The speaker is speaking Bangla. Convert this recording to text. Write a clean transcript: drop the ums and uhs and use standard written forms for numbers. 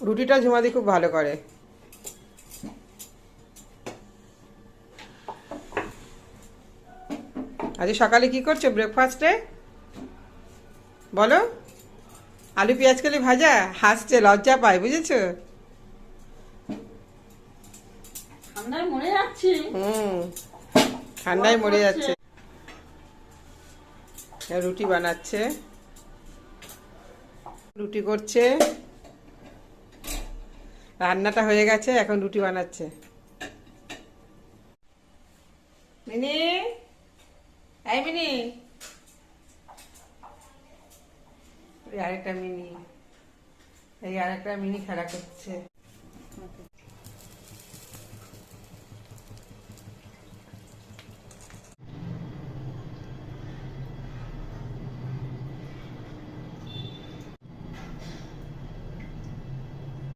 রুটিটা ঝুমাদি খুব ভালো করে। আজ সকালে কি করছো ব্রেকফাস্টে বলো? আলু পেঁয়াজ কলি ভাজা। হাসছে, লজ্জা পায়, বুঝেছো? ঠান্ডায় মরে যাচ্ছি। ঠান্ডায় মরে যাচ্ছে। রুটি বানাচ্ছে, রুটি করছে। রান্নাটা হয়ে গেছে, এখন রুটি বানাচ্ছে। মিনি, এই মিনি, আরেকটা মিনি, এই আরেকটা মিনি খেলা করছে।